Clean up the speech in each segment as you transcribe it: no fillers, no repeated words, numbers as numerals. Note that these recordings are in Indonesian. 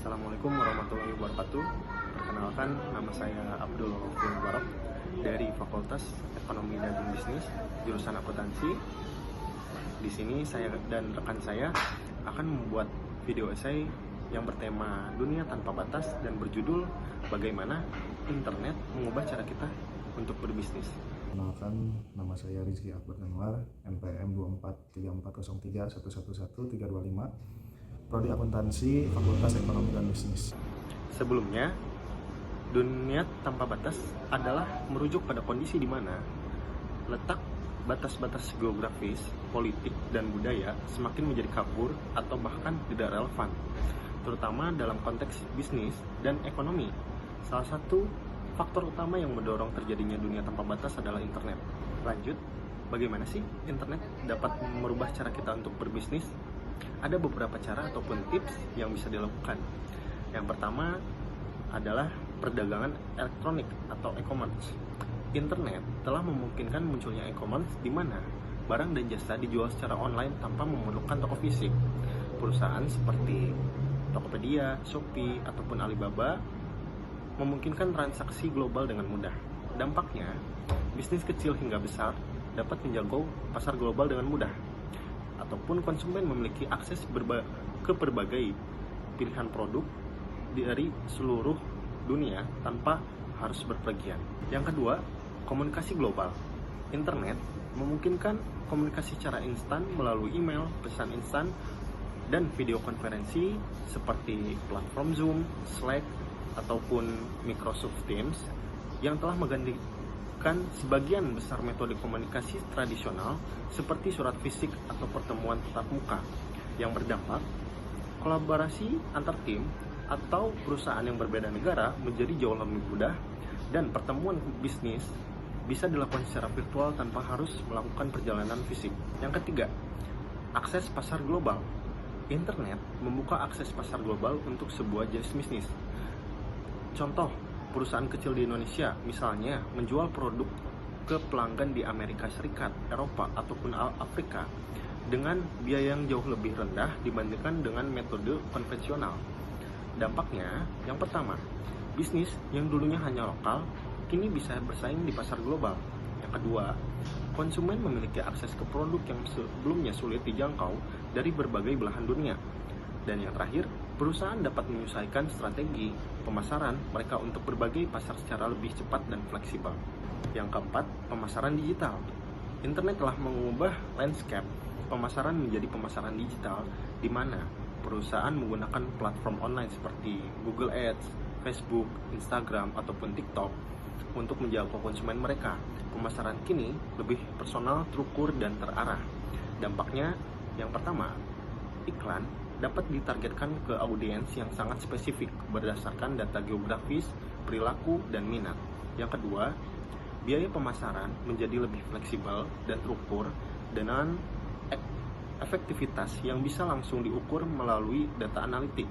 Assalamualaikum warahmatullahi wabarakatuh. Perkenalkan, nama saya Abdul Rafiul Barok dari Fakultas Ekonomi dan Bisnis, jurusan akuntansi. Di sini saya dan rekan saya akan membuat video esai yang bertema dunia tanpa batas dan berjudul bagaimana internet mengubah cara kita untuk berbisnis. Perkenalkan, nama saya Rizky Akbar Anwar, NPM 2434111111325, Prodi Akuntansi, Fakultas Ekonomi dan Bisnis. Sebelumnya, dunia tanpa batas adalah merujuk pada kondisi di mana letak batas-batas geografis, politik, dan budaya semakin menjadi kabur atau bahkan tidak relevan, terutama dalam konteks bisnis dan ekonomi. Salah satu faktor utama yang mendorong terjadinya dunia tanpa batas adalah internet. Lanjut, bagaimana sih internet dapat merubah cara kita untuk berbisnis? Ada beberapa cara ataupun tips yang bisa dilakukan. Yang pertama adalah perdagangan elektronik atau e-commerce. Internet telah memungkinkan munculnya e-commerce di mana barang dan jasa dijual secara online tanpa memerlukan toko fisik. Perusahaan seperti Tokopedia, Shopee, ataupun Alibaba memungkinkan transaksi global dengan mudah. Dampaknya, bisnis kecil hingga besar dapat menjangkau pasar global dengan mudah, ataupun konsumen memiliki akses ke berbagai pilihan produk dari seluruh dunia tanpa harus berpergian. Yang kedua, komunikasi global. Internet memungkinkan komunikasi secara instan melalui email, pesan instan, dan video konferensi seperti platform Zoom, Slack, ataupun Microsoft Teams yang telah menggantikan sebagian besar metode komunikasi tradisional seperti surat fisik atau pertemuan tatap muka, yang berdampak kolaborasi antar tim atau perusahaan yang berbeda negara menjadi jauh lebih mudah, dan pertemuan bisnis bisa dilakukan secara virtual tanpa harus melakukan perjalanan fisik. Yang ketiga, akses pasar global. Internet membuka akses pasar global untuk sebuah jenis bisnis. Contoh, perusahaan kecil di Indonesia misalnya menjual produk ke pelanggan di Amerika Serikat, Eropa, ataupun Afrika dengan biaya yang jauh lebih rendah dibandingkan dengan metode konvensional. Dampaknya, yang pertama, bisnis yang dulunya hanya lokal kini bisa bersaing di pasar global. Yang kedua, konsumen memiliki akses ke produk yang sebelumnya sulit dijangkau dari berbagai belahan dunia. Dan yang terakhir, perusahaan dapat menyesuaikan strategi pemasaran mereka untuk berbagai pasar secara lebih cepat dan fleksibel. Yang keempat, pemasaran digital. Internet telah mengubah landscape pemasaran menjadi pemasaran digital, di mana perusahaan menggunakan platform online seperti Google Ads, Facebook, Instagram, ataupun TikTok untuk menjangkau konsumen mereka. Pemasaran kini lebih personal, terukur, dan terarah. Dampaknya, yang pertama, iklan dapat ditargetkan ke audiens yang sangat spesifik berdasarkan data geografis, perilaku, dan minat. Yang kedua, biaya pemasaran menjadi lebih fleksibel dan terukur dengan efektivitas yang bisa langsung diukur melalui data analitik.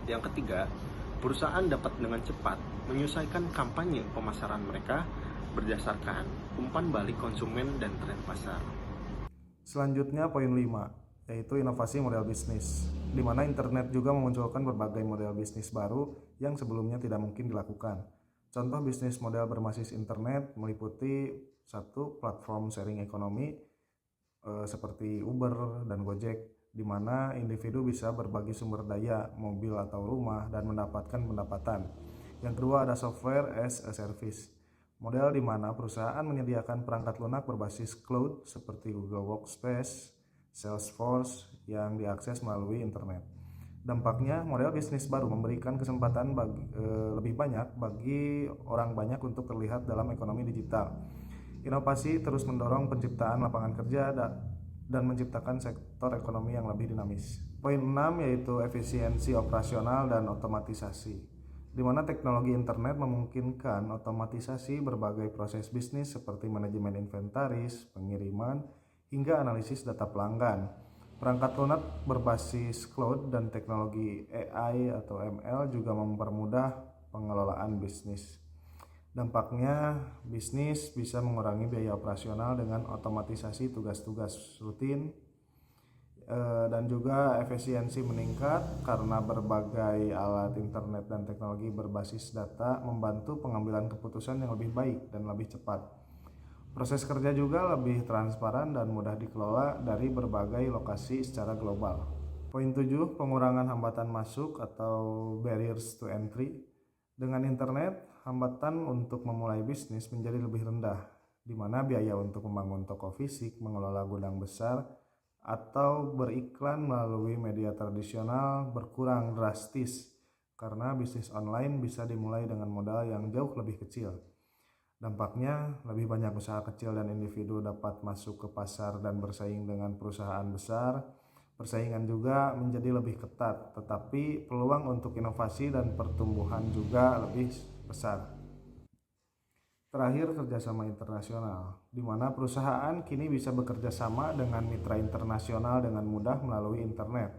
Yang ketiga, perusahaan dapat dengan cepat menyesuaikan kampanye pemasaran mereka berdasarkan umpan balik konsumen dan tren pasar. Selanjutnya poin 5, yaitu inovasi model bisnis, di mana internet juga memunculkan berbagai model bisnis baru yang sebelumnya tidak mungkin dilakukan. Contoh bisnis model berbasis internet meliputi satu, platform sharing ekonomi seperti Uber dan Gojek, di mana individu bisa berbagi sumber daya, mobil atau rumah, dan mendapatkan pendapatan. Yang kedua, ada software as a service, model di mana perusahaan menyediakan perangkat lunak berbasis cloud seperti Google Workspace, Salesforce yang diakses melalui internet. Dampaknya, model bisnis baru memberikan kesempatan lebih banyak bagi orang banyak untuk terlihat dalam ekonomi digital. Inovasi terus mendorong penciptaan lapangan kerja dan menciptakan sektor ekonomi yang lebih dinamis. Poin 6 yaitu efisiensi operasional dan otomatisasi, di mana teknologi internet memungkinkan otomatisasi berbagai proses bisnis seperti manajemen inventaris, pengiriman, hingga analisis data pelanggan. Perangkat lunak berbasis cloud dan teknologi AI atau ML juga mempermudah pengelolaan bisnis. Dampaknya, bisnis bisa mengurangi biaya operasional dengan otomatisasi tugas-tugas rutin, dan juga efisiensi meningkat karena berbagai alat internet dan teknologi berbasis data membantu pengambilan keputusan yang lebih baik dan lebih cepat. Proses kerja juga lebih transparan dan mudah dikelola dari berbagai lokasi secara global. Poin 7, pengurangan hambatan masuk atau barriers to entry. Dengan internet, hambatan untuk memulai bisnis menjadi lebih rendah, di mana biaya untuk membangun toko fisik, mengelola gudang besar, atau beriklan melalui media tradisional berkurang drastis karena bisnis online bisa dimulai dengan modal yang jauh lebih kecil. Dampaknya, lebih banyak usaha kecil dan individu dapat masuk ke pasar dan bersaing dengan perusahaan besar. Persaingan juga menjadi lebih ketat, tetapi peluang untuk inovasi dan pertumbuhan juga lebih besar. Terakhir, kerjasama internasional, di mana perusahaan kini bisa bekerja sama dengan mitra internasional dengan mudah melalui internet.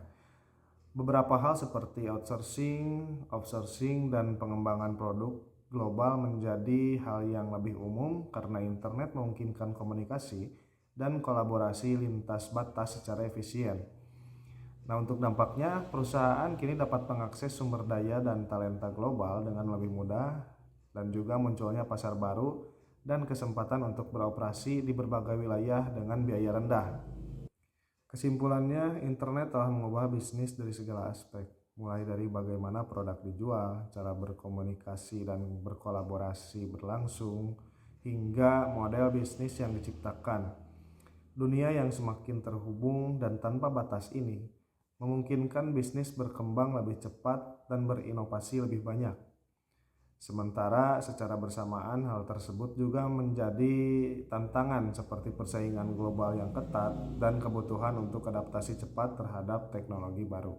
Beberapa hal seperti outsourcing, dan pengembangan produk global menjadi hal yang lebih umum karena internet memungkinkan komunikasi dan kolaborasi lintas batas secara efisien. Nah, untuk dampaknya, perusahaan kini dapat mengakses sumber daya dan talenta global dengan lebih mudah, dan juga munculnya pasar baru dan kesempatan untuk beroperasi di berbagai wilayah dengan biaya rendah. Kesimpulannya, internet telah mengubah bisnis dari segala aspek, mulai dari bagaimana produk dijual, cara berkomunikasi dan berkolaborasi berlangsung, hingga model bisnis yang diciptakan. Dunia yang semakin terhubung dan tanpa batas ini memungkinkan bisnis berkembang lebih cepat dan berinovasi lebih banyak. Sementara secara bersamaan hal tersebut juga menjadi tantangan seperti persaingan global yang ketat dan kebutuhan untuk adaptasi cepat terhadap teknologi baru.